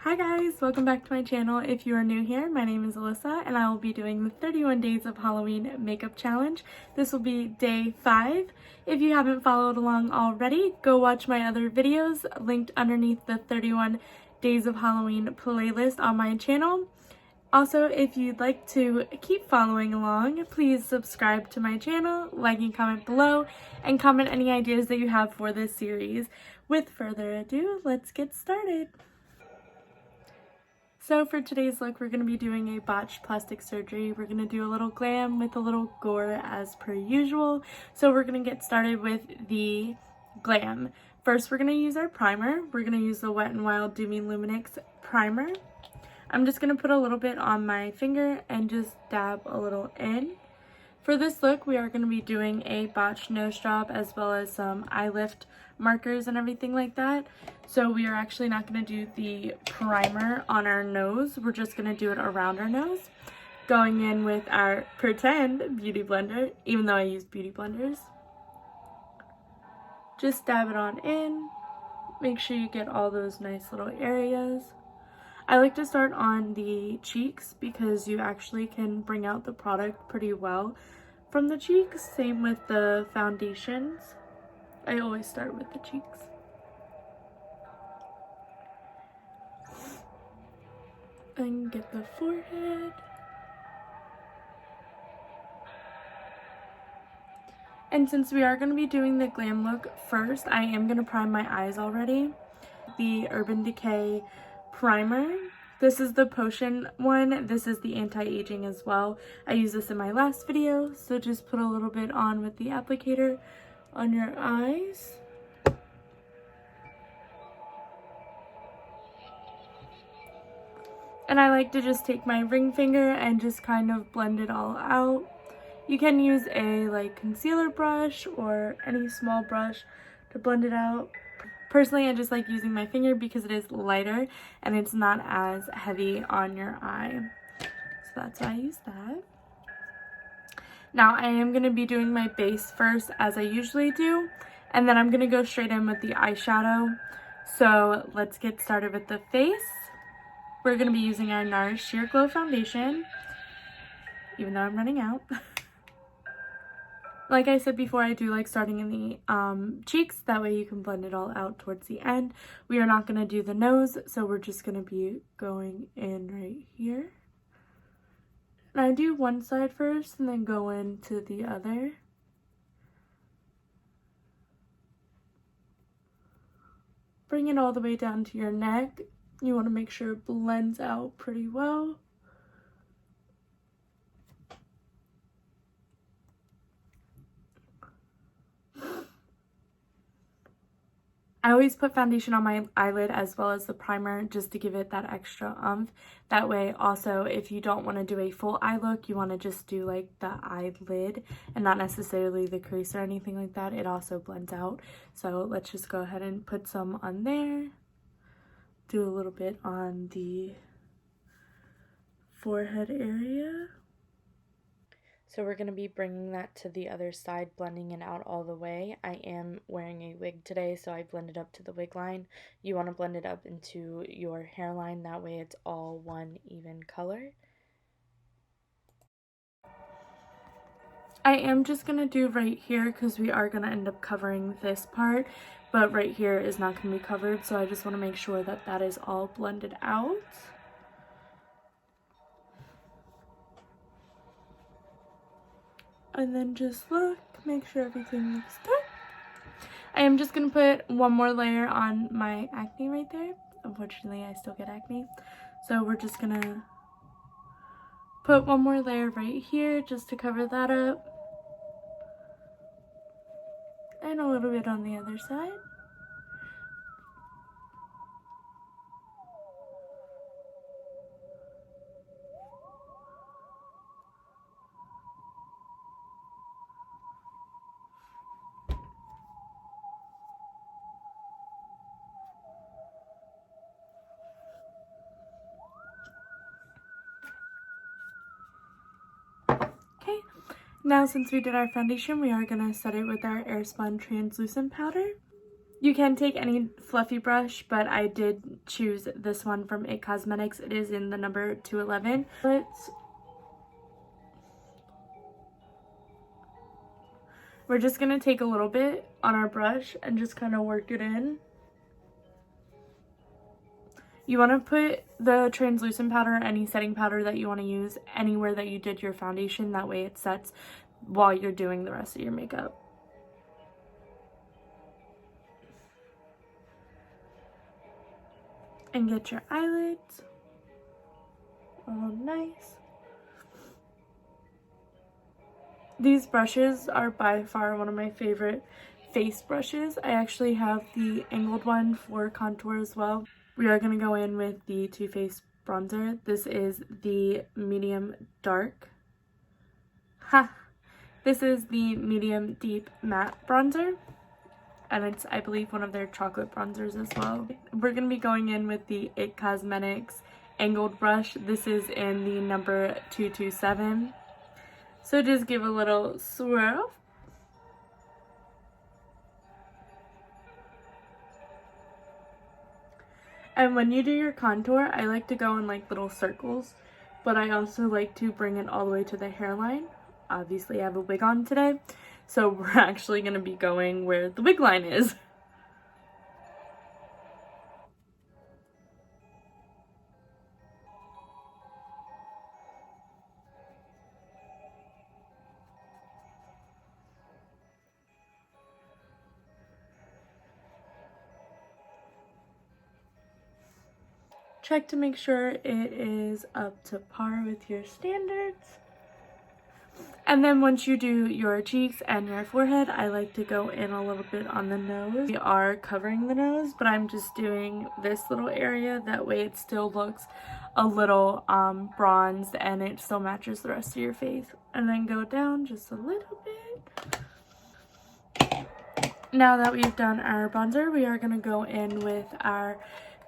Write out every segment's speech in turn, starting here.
Hi guys, welcome back to my channel. If you are new here, my name is Alyssa and I will be doing the 31 days of Halloween makeup challenge. This will be day 5. If you haven't followed along already, go watch my other videos linked underneath the 31 days of Halloween playlist on my channel. Also, if you'd like to keep following along, please subscribe to my channel, like and comment below, and comment any ideas that you have for this series. With further ado, let's get started. So for today's look, we're going to be doing a botched plastic surgery. We're going to do a little glam with a little gore as per usual. So we're going to get started with the glam. First, we're going to use our primer. We're going to use the Wet n Wild Dewy Luminix primer. I'm just going to put a little bit on my finger and just dab a little in. For this look, we are going to be doing a botched nose job as well as some eye lift markers and everything like that. So we are actually not going to do the primer on our nose. We're just going to do it around our nose. Going in with our pretend beauty blender, even though I use beauty blenders. Just dab it on in. Make sure you get all those nice little areas. I like to start on the cheeks because you actually can bring out the product pretty well from the cheeks. Same with the foundations. I always start with the cheeks. And get the forehead. And since we are going to be doing the glam look first, I am going to prime my eyes already. The Urban Decay primer. This is the potion one. This is the anti-aging as well. I used this in my last video, so just put a little bit on with the applicator on your eyes. And I like to just take my ring finger and just kind of blend it all out. You can use a concealer brush or any small brush to blend it out. Personally, I just like using my finger because it is lighter and it's not as heavy on your eye. So that's why I use that. Now I am going to be doing my base first as I usually do. And then I'm going to go straight in with the eyeshadow. So let's get started with the face. We're going to be using our NARS Sheer Glow Foundation. Even though I'm running out. Like I said before, I do like starting in the cheeks. That way you can blend it all out towards the end. We are not going to do the nose, so we're just going to be going in right here. And I do one side first and then go into the other. Bring it all the way down to your neck. You want to make sure it blends out pretty well. I always put foundation on my eyelid as well as the primer just to give it that extra oomph. That way also if you don't want to do a full eye look, you want to just do like the eyelid and not necessarily the crease or anything like that. It also blends out. So let's just go ahead and put some on there. Do a little bit on the forehead area. So we're going to be bringing that to the other side, blending it out all the way. I am wearing a wig today, so I blended up to the wig line. You want to blend it up into your hairline, that way it's all one even color. I am just going to do right here because we are going to end up covering this part, but right here is not going to be covered, so I just want to make sure that that is all blended out. And then just look, make sure everything looks good. I am just going to put one more layer on my acne right there. Unfortunately, I still get acne. So we're just going to put one more layer right here just to cover that up. And a little bit on the other side. Okay, now since we did our foundation, we are going to set it with our Airspun translucent powder. You can take any fluffy brush, but I did choose this one from It Cosmetics. It is in the number 211. We're just going to take a little bit on our brush and just kind of work it in. You want to put the translucent powder, any setting powder that you want to use, anywhere that you did your foundation. That way it sets while you're doing the rest of your makeup. And get your eyelids all nice. These brushes are by far one of my favorite face brushes. I actually have the angled one for contour as well. We are going to go in with the Too Faced bronzer. This is the medium dark. This is the medium deep matte bronzer. And it's, I believe, one of their chocolate bronzers as well. We're going to be going in with the It Cosmetics angled brush. This is in the number 227. So just give a little swirl. And when you do your contour, I like to go in like little circles, but I also like to bring it all the way to the hairline. Obviously, I have a wig on today, so we're actually going to be going where the wig line is. Check to make sure it is up to par with your standards. And then once you do your cheeks and your forehead, I like to go in a little bit on the nose. We are covering the nose, but I'm just doing this little area. That way it still looks a little bronzed and it still matches the rest of your face. And then go down just a little bit. Now that we've done our bronzer, we are going to go in with our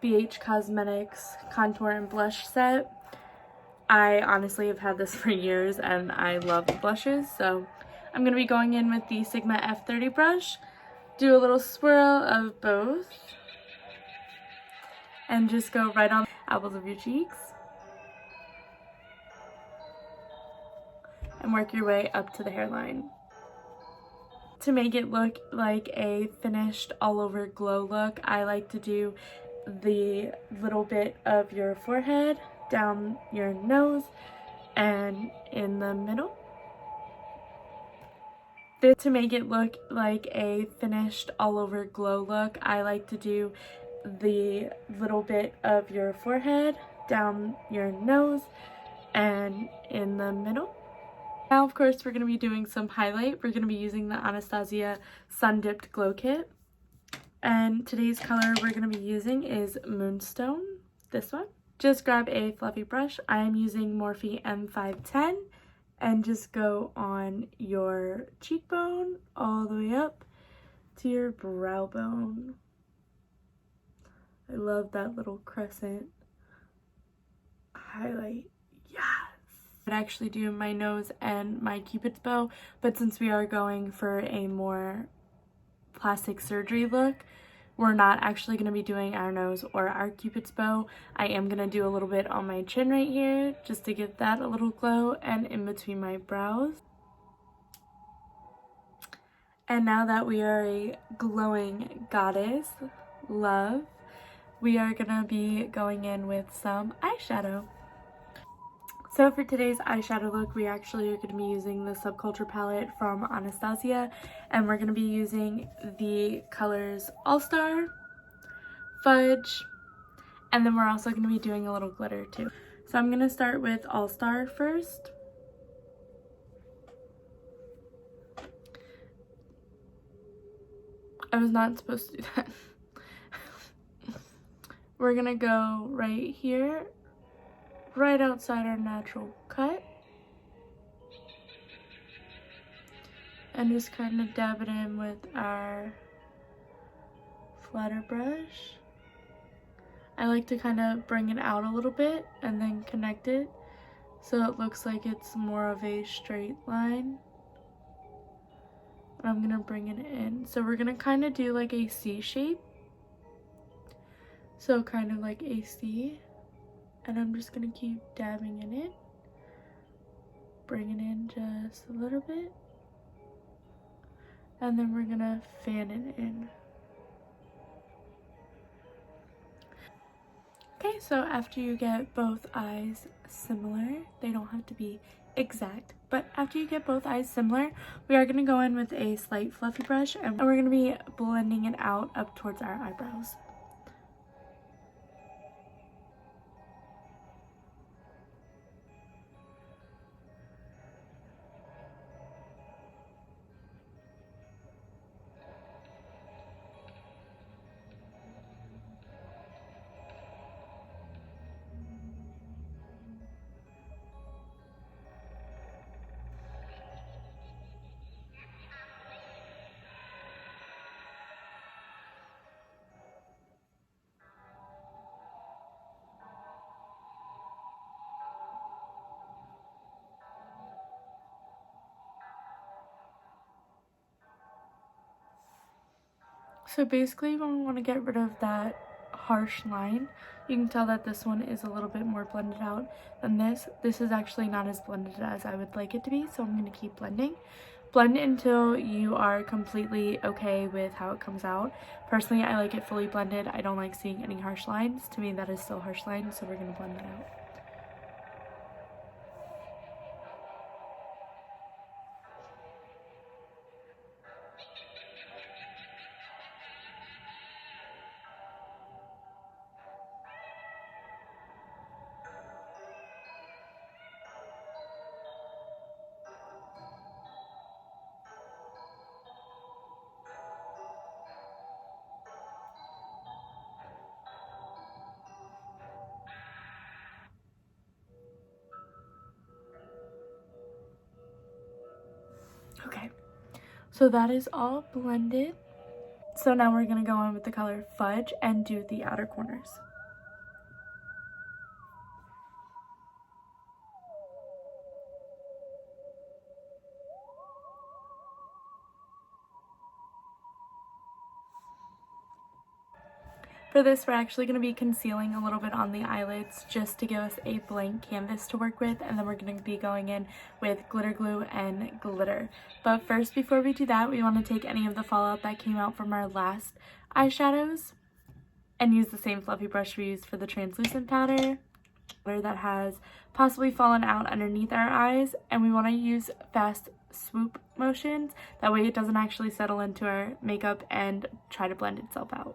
BH Cosmetics contour and blush set. I honestly have had this for years and I love the blushes, so I'm going to be going in with the Sigma F30 brush. Do a little swirl of both and just go right on the apples of your cheeks and work your way up to the hairline. To make it look like a finished all over glow look, I like to do the little bit of your forehead, down your nose, and in the middle. To make it look like a finished all over glow look, I like to do the little bit of your forehead, down your nose, and in the middle. Now, of course, we're going to be doing some highlight. We're going to be using the Anastasia Sun Dipped Glow Kit. And today's color we're going to be using is Moonstone, this one. Just grab a fluffy brush. I am using Morphe M510 and just go on your cheekbone all the way up to your brow bone. I love that little crescent highlight. Yes! I'd actually do my nose and my Cupid's bow, but since we are going for a more plastic surgery look, we're not actually going to be doing our nose or our Cupid's bow. I am going to do a little bit on my chin right here just to give that a little glow, and in between my brows. And now that we are a glowing goddess, love, we are going to be going in with some eyeshadow. So for today's eyeshadow look, we actually are going to be using the Subculture palette from Anastasia, and we're going to be using the colors All Star, Fudge, and then we're also going to be doing a little glitter too. So I'm going to start with All Star first. I was not supposed to do that. We're going to go right here, right outside our natural cut, and just kind of dab it in with our flatter brush. I like to kind of bring it out a little bit and then connect it so it looks like it's more of a straight line. and I'm gonna bring it in. So we're gonna kind of do like a C shape. So kind of like a C, and I'm just gonna keep dabbing in it, bring it in just a little bit, and then we're gonna fan it in. Okay, so after you get both eyes similar, they don't have to be exact, but after you get both eyes similar, we are gonna go in with a slight fluffy brush, and we're gonna be blending it out up towards our eyebrows. So basically when we want to get rid of that harsh line, you can tell that this one is a little bit more blended out than this. This is actually not as blended as I would like it to be, so I'm going to keep blending. Blend it until you are completely okay with how it comes out. Personally, I like it fully blended. I don't like seeing any harsh lines. To me, that is still harsh lines, so we're going to blend it out. Okay, so that is all blended. So now we're going to go on with the color Fudge and do the outer corners. For this, we're actually going to be concealing a little bit on the eyelids just to give us a blank canvas to work with, and then we're going to be going in with glitter glue and glitter. But first, before we do that, we want to take any of the fallout that came out from our last eyeshadows and use the same fluffy brush we used for the translucent powder that has possibly fallen out underneath our eyes, and we want to use fast swoop motions. That way it doesn't actually settle into our makeup and try to blend itself out.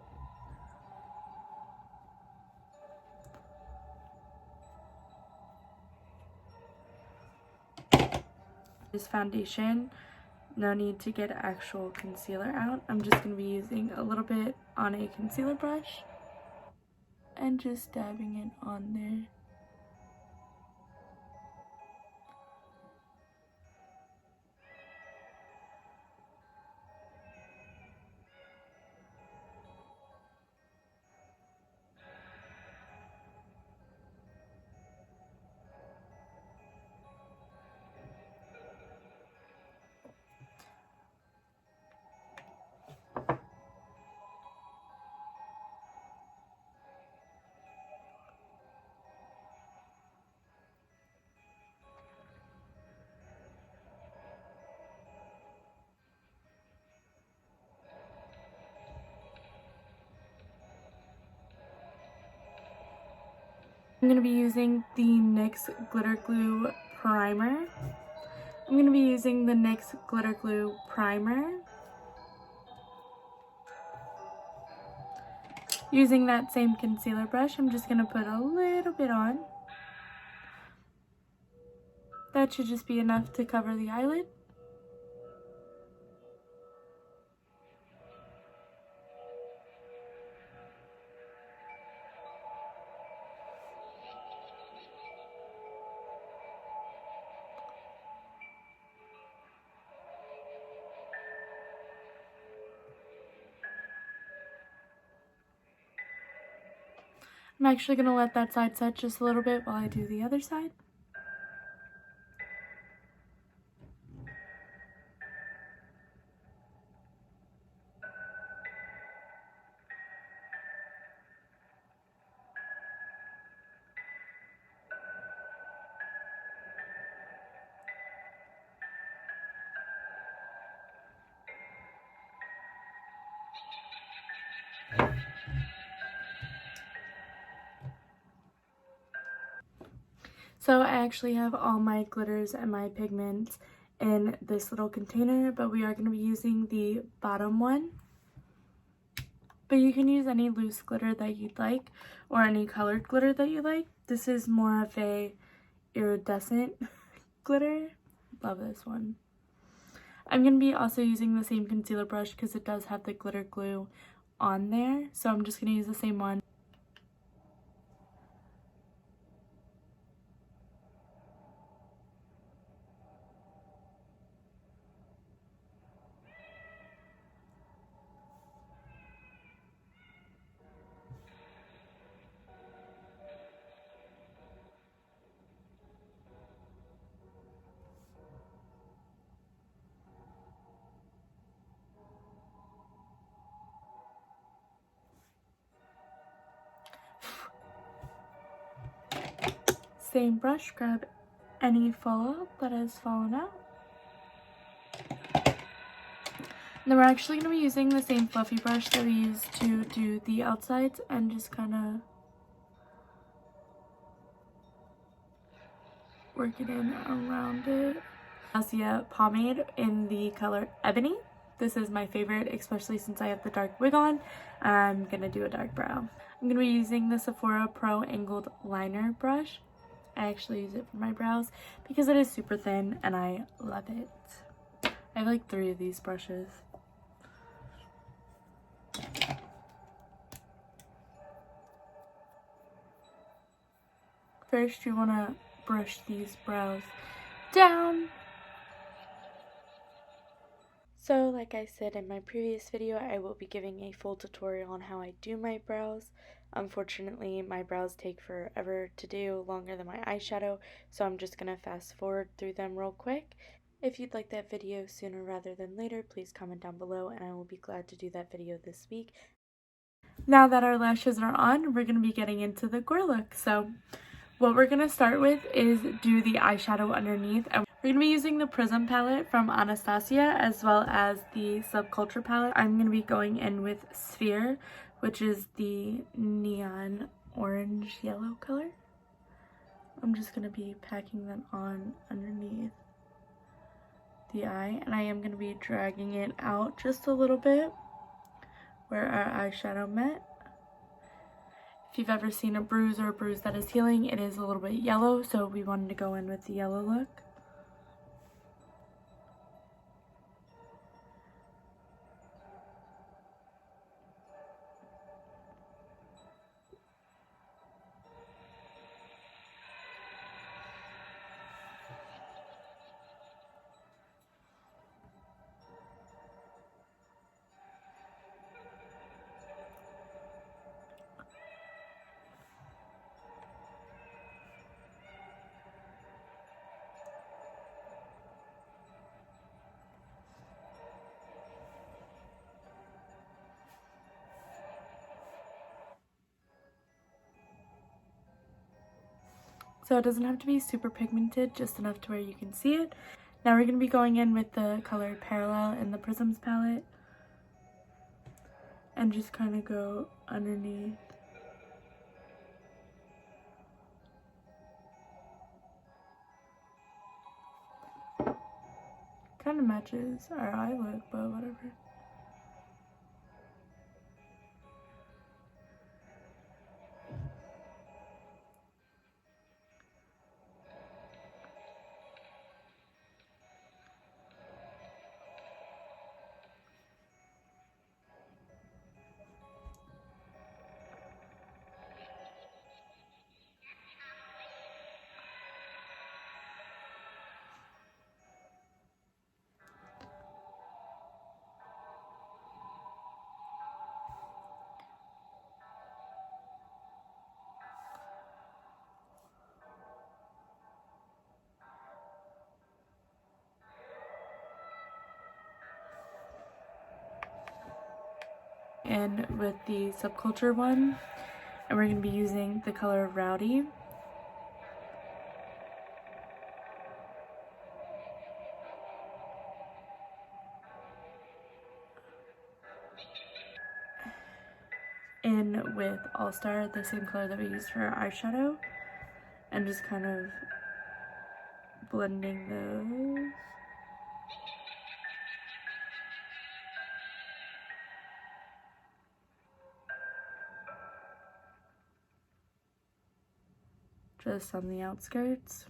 This foundation, no need to get actual concealer out. I'm just going to be using a little bit on a concealer brush and just dabbing it on there. I'm going to be using the NYX Glitter Glue Primer. I'm going to be using the NYX Glitter Glue Primer. Using that same concealer brush, I'm just going to put a little bit on. That should just be enough to cover the eyelid. I'm actually going to let that side set just a little bit while I do the other side. So I actually have all my glitters and my pigments in this little container, but we are going to be using the bottom one. But you can use any loose glitter that you'd like, or any colored glitter that you like. This is more of a iridescent glitter. Love this one. I'm going to be also using the same concealer brush because it does have the glitter glue on there. So I'm just going to use the same one. Same brush, grab any fallout that has fallen out. And then we're actually going to be using the same fluffy brush that we used to do the outsides and just kind of work it in around it. Anastasia pomade in the color Ebony. This is my favorite, especially since I have the dark wig on. I'm going to do a dark brow. I'm going to be using the Sephora Pro Angled Liner brush. I actually use it for my brows because it is super thin and I love it. I have like 3 of these brushes. First, you want to brush these brows down. So, like I said in my previous video, I will be giving a full tutorial on how I do my brows. Unfortunately, my brows take forever to do, longer than my eyeshadow, so I'm just going to fast forward through them real quick. If you'd like that video sooner rather than later, please comment down below and I will be glad to do that video this week. Now that our lashes are on, we're going to be getting into the Gore look. So what we're going to start with is do the eyeshadow underneath. And we're going to be using the Prism palette from Anastasia as well as the Subculture palette. I'm going to be going in with Sphere, which is the neon orange yellow color. I'm just going to be packing them on underneath the eye, and I am going to be dragging it out just a little bit where our eyeshadow met. If you've ever seen a bruise or a bruise that is healing, it is a little bit yellow, so we wanted to go in with the yellow look. So it doesn't have to be super pigmented, just enough to where you can see it. Now we're going to be going in with the color Parallel in the Prisms palette and just kind of go underneath. Kind of matches our eye look, but whatever. And with the Subculture one, and we're going to be using the color Rowdy. In with All Star, the same color that we used for our eyeshadow. and just kind of blending those. Just on the outskirts.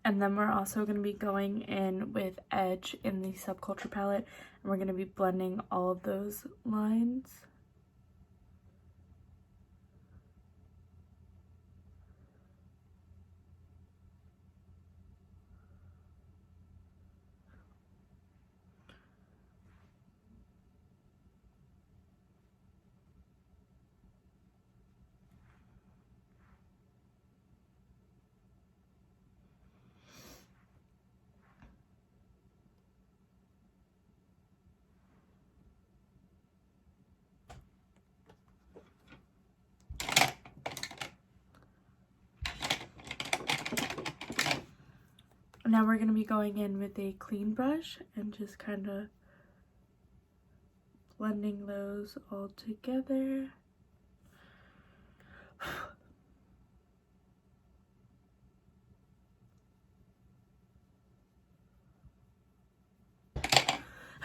And then we're also going to be going in with Edge in the Subculture palette, and we're going to be blending all of those lines. Now we're going to be going in with a clean brush and just kind of blending those all together.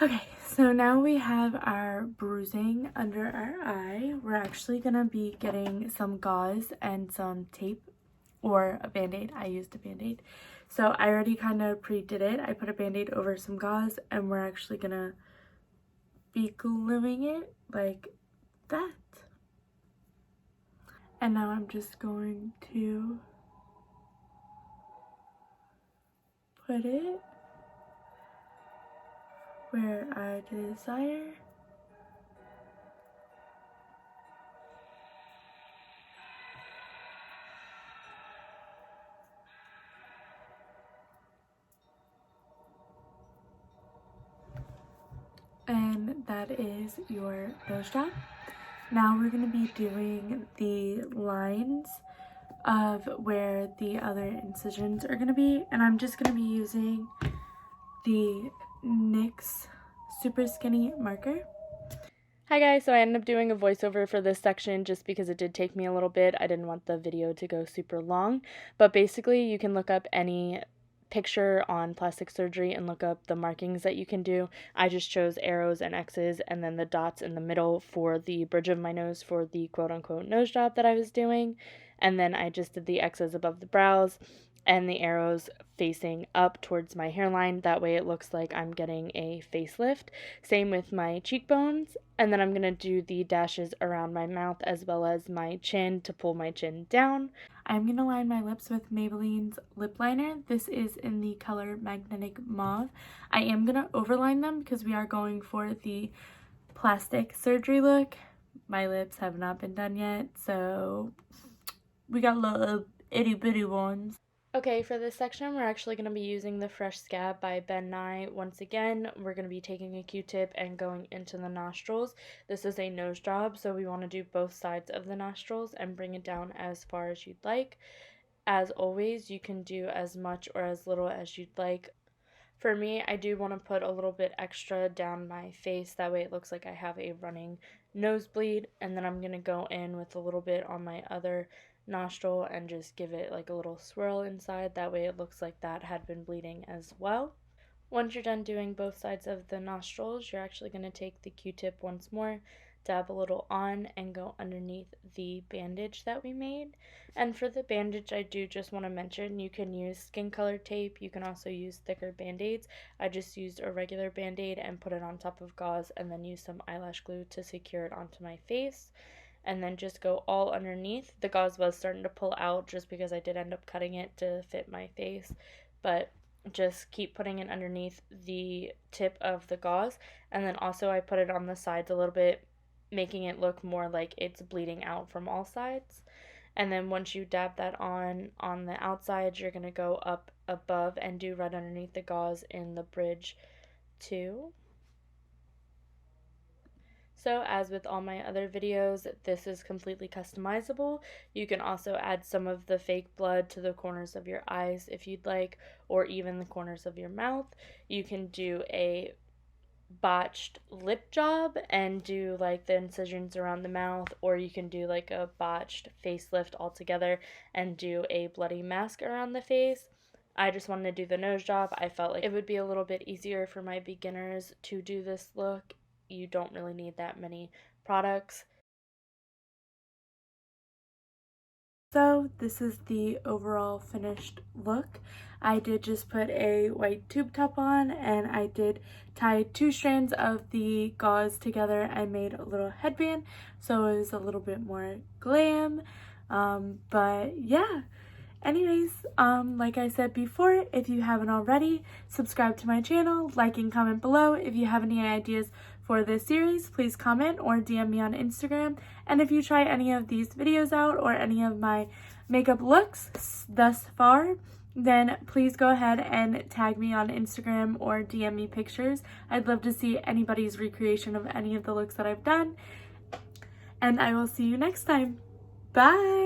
Okay, so now we have our bruising under our eye. We're actually going to be getting some gauze and some tape, or a band-aid. I used a band-aid. So I already kind of pre-did it. I put a band-aid over some gauze, and we're actually going to be gluing it like that. And now I'm just going to put it where I desire. And that is your nose job. Now we're going to be doing the lines of where the other incisions are going to be, and I'm just going to be using the NYX Super Skinny marker. Hi guys, so I ended up doing a voiceover for this section just because it did take me a little bit. I didn't want the video to go super long, but basically you can look up any picture on plastic surgery and look up the markings that you can do. I just chose arrows and X's and then the dots in the middle for the bridge of my nose for the quote-unquote nose job that I was doing, and then I just did the X's above the brows and the arrows facing up towards my hairline. That way it looks like I'm getting a facelift. Same with my cheekbones, and then I'm going to do the dashes around my mouth as well as my chin to pull my chin down. I'm going to line my lips with Maybelline's lip liner. This is in the color Magnetic Mauve. I am going to overline them because we are going for the plastic surgery look. My lips have not been done yet, so we got little itty bitty ones. Okay, for this section, we're actually going to be using the Fresh Scab by Ben Nye. Once again, we're going to be taking a Q-tip and going into the nostrils. This is a nose job, so we want to do both sides of the nostrils and bring it down as far as you'd like. As always, you can do as much or as little as you'd like. For me, I do want to put a little bit extra down my face. That way it looks like I have a running nosebleed. And then I'm going to go in with a little bit on my other nostril and just give it like a little swirl inside. That way it looks like that had been bleeding as well. Once you're done doing both sides of the nostrils, you're actually going to take the Q-tip once more, dab a little on, and go underneath the bandage that we made. And for the bandage, I do just want to mention you can use skin color tape. You can also use thicker band-aids. I just used a regular band-aid and put it on top of gauze and then used some eyelash glue to secure it onto my face. And then just go all underneath. The gauze was starting to pull out just because I did end up cutting it to fit my face, but just keep putting it underneath the tip of the gauze. And then also I put it on the sides a little bit, making it look more like it's bleeding out from all sides. And then once you dab that on the outside, you're going to go up above and do right underneath the gauze in the bridge too. So as with all my other videos, this is completely customizable. You can also add some of the fake blood to the corners of your eyes if you'd like, or even the corners of your mouth. You can do a botched lip job and do like the incisions around the mouth, or you can do like a botched facelift altogether and do a bloody mask around the face. I just wanted to do the nose job. I felt like it would be a little bit easier for my beginners to do this look. You don't really need that many products. So this is the overall finished look. I did just put a white tube top on, and I did tie 2 strands of the gauze together and made a little headband, so it was a little bit more glam. But yeah. Anyways, like I said before, if you haven't already, subscribe to my channel, like and comment below. If you have any ideas for this series, please comment or DM me on Instagram. And if you try any of these videos out or any of my makeup looks thus far, then please go ahead and tag me on Instagram or DM me pictures. I'd love to see anybody's recreation of any of the looks that I've done. And I will see you next time. Bye!